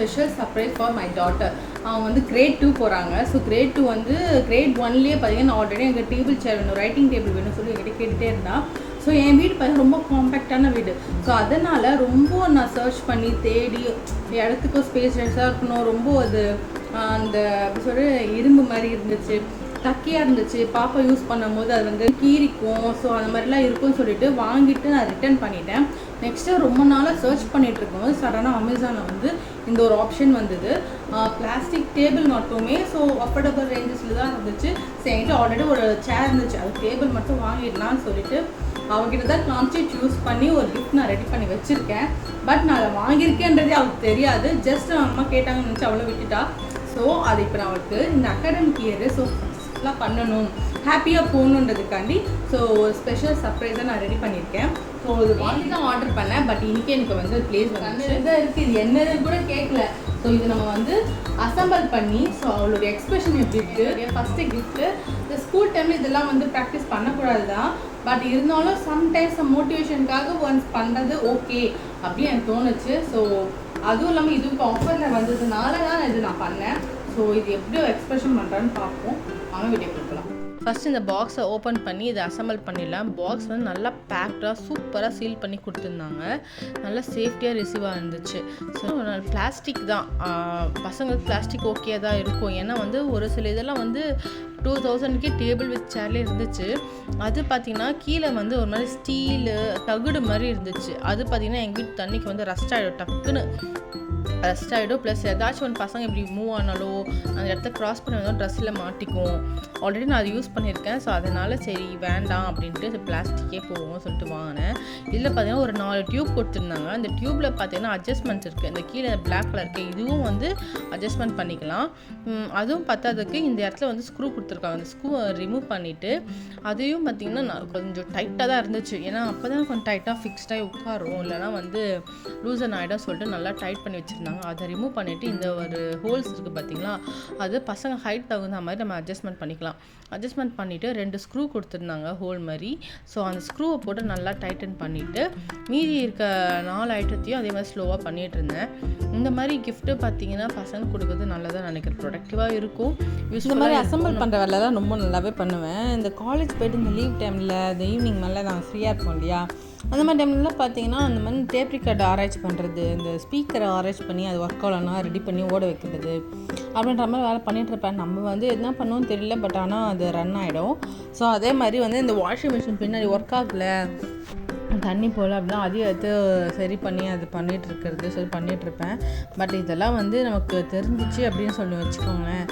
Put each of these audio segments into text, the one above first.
Special surprise for my daughter. அவங்க வந்து great 2 போகிறாங்க. ஸோ கிரேட் 2 வந்து கிரேட் 1லேயே பார்த்தீங்கன்னா ஆல்ரெடி எனக்கு டேபிள் சேர் வேணும், ரைட்டிங் டேபிள் வேணும்னு சொல்லி என்கிட்ட கேட்டுகிட்டே இருந்தா. ஸோ என் வீடு பார்த்தீங்கன்னா ரொம்ப காம்பேக்டான வீடு. ஸோ அதனால் ரொம்ப நான் சர்ச் பண்ணி தேடி இடத்துக்கும் ஸ்பேஸ்லெஸ்ஸாக இருக்கணும். ரொம்ப அது அந்த அப்படி சொல்லி இரும்பு மாதிரி இருந்துச்சு, டக்கியாக இருந்துச்சு. பாப்பா யூஸ் பண்ணும்போது அது வந்து கீரிக்கும். ஸோ அந்த மாதிரிலாம் இருக்கும்னு சொல்லிட்டு வாங்கிட்டு நான் ரிட்டர்ன் பண்ணிட்டேன். நெக்ஸ்ட்டு ரொம்ப நாளாக சர்ச் பண்ணிகிட்ருக்கும்போது சடனாக அமேசானில் வந்து இந்த ஒரு ஆப்ஷன் வந்தது. பிளாஸ்டிக் டேபிள் மட்டுமே. ஸோ அஃபோர்டபுள் ரேஞ்சஸில் தான் இருந்துச்சு. ஸோ என்கிட்ட ஆல்ரெடி ஒரு சேர் இருந்துச்சு, அது டேபிள் மட்டும் வாங்கிடலான்னு சொல்லிட்டு அவங்ககிட்ட தான் காமிச்சு சூஸ் பண்ணி ஒரு கிஃப்ட் நான் ரெடி பண்ணி வச்சுருக்கேன். பட் நான் அதை வாங்கியிருக்கேன்றதே அவளுக்கு தெரியாது. ஜஸ்ட் அம்மா கேட்டாங்கன்னு நினச்சி அவளும் விட்டுட்டா. ஸோ அது இப்போ நான் அவளுக்கு இந்த அகாடமிக் இயர் ஸோ சக்ஸஸ்ஃபுல்லாக பண்ணணும், ஹாப்பியாக போகணுன்றதுக்காண்டி ஸோ ஸ்பெஷல் சர்ப்ரைஸாக நான் ரெடி பண்ணியிருக்கேன். ஸோ இது வாங்கி தான் ஆர்டர் பண்ணேன். பட் இன்றைக்கி எனக்கு வந்து ப்ளேஸ் வந்து இதாக இருக்குது, இது என்னதுன்னு கூட கேட்கல. ஸோ இது நம்ம வந்து அசம்பிள் பண்ணி ஸோ அவளுடைய எக்ஸ்பிரஷன் எப்படி இருக்குது. ஃபஸ்ட்டு கிஃப்ட்டு இந்த ஸ்கூல் டைமில் இதெல்லாம் வந்து ப்ராக்டிஸ் பண்ணக்கூடாது தான். பட் இருந்தாலும் சம்டைம்ஸ் மோட்டிவேஷனுக்காக ஒன்ஸ் பண்ணுறது ஓகே அப்படின்னு எனக்கு தோணுச்சு. ஸோ அதுவும் இல்லாமல் இது இப்போ ஆஃபரில் வந்ததுனால தான் இது நான் பண்ணேன். ஸோ இது எப்படியோ எக்ஸ்பிரஷன் பண்ணுறான்னு பார்ப்போம். வாங்க வீடியோ கொடுக்கலாம். ஃபஸ்ட்டு இந்த பாக்ஸை ஓப்பன் பண்ணி இதை அசம்பிள் பண்ணிடலாம். பாக்ஸ் வந்து நல்லா பேக்டாக சூப்பராக சீல் பண்ணி கொடுத்துருந்தாங்க. நல்லா சேஃப்டியாக ரிசீவாக இருந்துச்சு. ஸோ பிளாஸ்டிக் தான், பசங்களுக்கு பிளாஸ்டிக் ஓகே தான் இருக்கும். ஏன்னா வந்து ஒரு சில இதெல்லாம் வந்து 2000க்கே டேபிள் வித் சேர்லேயே இருந்துச்சு. அது பார்த்திங்கன்னா கீழே வந்து ஒரு மாதிரி ஸ்டீலு தகுடு மாதிரி இருந்துச்சு. அது பார்த்திங்கன்னா எங்கள் வீட்டு தண்ணிக்கு வந்து ரஸ்ட் ஆகிடும், டக்குன்னு ரஸ்ட் ஆகிடும். ப்ளஸ் ஏதாச்சும் ஒன்று பசங்க இப்படி மூவ் ஆனாலோ அந்த இடத்த க்ராஸ் பண்ணி வந்தாலும் ட்ரெஸ்ஸில் மாட்டிக்கும். ஆல்ரெடி நான் அதை யூஸ் பண்ணியிருக்கேன். ஸோ அதனால் சரி வேண்டாம் அப்படின்ட்டு பிளாஸ்டிக்கே போவோம் சொல்லிட்டு வாங்கினேன். இதில் பார்த்தீங்கன்னா ஒரு 4 டியூப் கொடுத்துருந்தாங்க. அந்த டியூப்பில் பார்த்தீங்கன்னா அட்ஜஸ்ட்மெண்ட்ஸ் இருக்குது. இந்த கீழே பிளாக் கலர் இருக்குது, இதுவும் வந்து அட்ஜஸ்ட்மெண்ட் பண்ணிக்கலாம். அதுவும் பார்த்ததுக்கு இந்த இடத்துல வந்து ஸ்க்ரூ கொடுத்துருக்காங்க. அந்த ஸ்க்ரூ ரிமூவ் பண்ணிவிட்டு அதையும் பார்த்திங்கன்னா கொஞ்சம் டைட்டாக தான் இருந்துச்சு. ஏன்னா அப்போ தான் கொஞ்சம் டைட்டாக ஃபிக்ஸ்டாகி உட்காரும், இல்லைனா வந்து லூசன் ஆகிடும் சொல்லிட்டு நல்லா டைட் பண்ணி வச்சுருந்தாங்க. அதை ரிமூவ் பண்ணிவிட்டு இந்த ஒரு ஹோல்ஸ் இருக்குது பார்த்திங்களா, அது பசங்க ஹைட் தகுந்த மாதிரி நம்ம அட்ஜஸ்ட்மெண்ட் பண்ணிக்கலாம். அட்ஜஸ்ட்மெண்ட் பண்ணிவிட்டு 2 ஸ்க்ரூ கொடுத்துருந்தாங்க ஹோல் மாதிரி. ஸோ அந்த ஸ்க்ரூவை போட்டு நல்லா டைட்டன் பண்ணிவிட்டு மீதி இருக்க 4 ஐட்டத்தையும் அதே மாதிரி ஸ்லோவாக பண்ணிகிட்டு இருந்தேன். இந்த மாதிரி கிஃப்ட்டு பார்த்திங்கன்னா பசங்க கொடுக்குறது நல்லதாக நினைக்கிறேன், ப்ரொடக்டிவாக இருக்கும். இந்த மாதிரி அசம்பிள் பண்ணுற வேலைலாம் ரொம்ப நல்லாவே பண்ணுவேன். இந்த காலேஜ் போய்ட்டு இந்த லீவ் டைமில் இந்த ஈவினிங் மேலே நாங்கள் ஃப்ரீயாக இருப்போம் இல்லையா, அந்த மாதிரி டைம்லாம் பார்த்தீங்கன்னா அந்த மாதிரி டேப் ரிகார்டு ஆராய்ச்சி பண்ணுறது, இந்த ஸ்பீக்கரை ஆராய்ச்சி பண்ணி அது ஒர்க் ஆகலன்னா ரெடி பண்ணி ஓட வைக்கிறது அப்படின்ற மாதிரி வேலை பண்ணிகிட்ருப்பேன். நம்ம வந்து என்ன பண்ணுவோன்னு தெரியல, பட் ஆனால் அது ரன் ஆகிடும். ஸோ அதே மாதிரி வந்து இந்த வாஷிங் மிஷின் பின்னாடி ஒர்க் ஆகலை, தண்ணி போல் அப்படின்னா அதையும் எடுத்து சரி பண்ணி அது பண்ணிகிட்ருக்கிறது சரி பண்ணிகிட்ருப்பேன். பட் இதெல்லாம் வந்து நமக்கு தெரிஞ்சிச்சு அப்படின்னு சொல்லி வச்சுக்கோங்களேன்,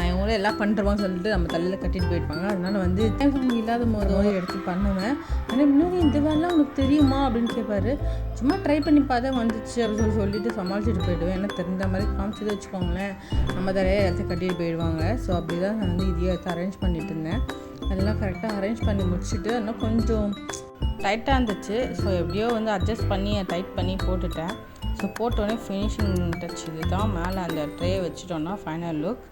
இவங்களும் எல்லாம் பண்ணுறோம்னு சொல்லிட்டு நம்ம தலையில் கட்டிட்டு போயிடுவாங்க. அதனால் வந்து இல்லாத போதும் எடுத்து பண்ணுவேன். ஆனால் முன்னாடி இந்த வேலைலாம் உனக்கு தெரியுமா அப்படின்னு கேட்பாரு. சும்மா ட்ரை பண்ணி பார்த்தா வந்துச்சு அப்படின்னு சொல்லிட்டு சமாளிச்சுட்டு போயிடுவேன். ஏன்னா தெரிஞ்ச மாதிரி காமிச்சது வச்சுக்கோங்களேன், நம்ம தலையை எடுத்து கட்டிட்டு போயிடுவாங்க. ஸோ அப்படி தான் நான் வந்து இதையே எடுத்து அரேஞ்ச் பண்ணிட்டு இருந்தேன். அதெல்லாம் கரெக்டாக அரேஞ்ச் பண்ணி முடிச்சுட்டு இன்னும் கொஞ்சம் டைட்டாக இருந்துச்சு. ஸோ எப்படியோ வந்து அட்ஜஸ்ட் பண்ணி டைட் பண்ணி போட்டுட்டேன். ஸோ போட்டோடனே ஃபினிஷிங் டச் இது தான். மேலே அந்த ட்ரே வச்சுட்டோன்னா ஃபைனல் லுக்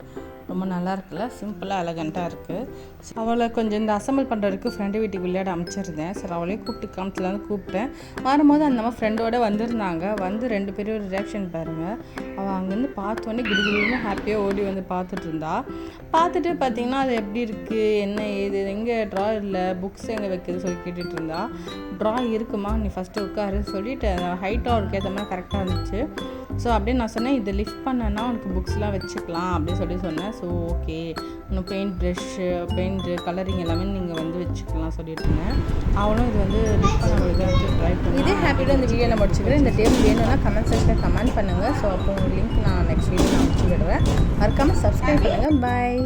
ரொம்ப நல்லா இருக்குல்ல, சிம்பிளாக எலகண்ட்டாக இருக்குது. ஸோ அவளை கொஞ்சம் இந்த அசம்பிள் பண்ணுறதுக்கு ஃப்ரெண்டு வீட்டுக்கு விளையாட அமைச்சிருந்தேன். சரி அவளே கூப்பிட்டு காமிச்சலான்னு கூப்பிட்டேன். வரும்போது அந்த மாதிரி ஃப்ரெண்டோடு வந்திருந்தாங்க. வந்து 2 பேரும் ரியாக்ஷன் பாருங்கள். அவள் அங்கேருந்து பார்த்தோன்னே கிடுகிடுன்னு ஹாப்பியாக ஓடி வந்து பார்த்துட்டு இருந்தா. பார்த்துட்டு பார்த்திங்கன்னா அது எப்படி இருக்குது என்ன ஏது, எங்கே ட்ரா இல்லை, புக்ஸ் எங்கே வைக்கிறது சொல்லி கேட்டுட்டு இருந்தா. ட்ரா இருக்குமா, நீ ஃபஸ்ட்டு உட்காரு சொல்லிவிட்டு ஹைட்டாக அவருக்கு ஏற்ற மாதிரி கரெக்டாக இருந்துச்சு. ஸோ அப்படியே நான் சொன்னேன், இதை லிஃப்ட் பண்ணேன்னா உனக்கு புக்ஸ்லாம் வச்சுக்கலாம் அப்படின்னு சொன்னேன். ஸோ ஓகே, இன்னும் பெயிண்ட் ப்ரெஷ்ஷு பெயிண்ட்டு கலரிங் எல்லாமே நீங்கள் வந்து வச்சுக்கலாம் சொல்லிட்டு இருந்தேன். அவளும் இது வந்து லிஃப்ட் பண்ண வந்து ட்ரை பண்ணி இதே ஹாப்பியாக இந்த வீடியோ நான் முடிச்சுக்கிறேன். இந்த டேபிள் வேணும்னா கமெண்ட் செக்ஷனில் கமெண்ட் பண்ணுங்கள். ஸோ அப்போ லிங்க் நான் நெக்ஸ்ட் வீடியோ நான் அனுப்பிச்சி விடுவேன். மறக்காமல் சப்ஸ்கிரைப் பண்ணுங்கள். பாய்.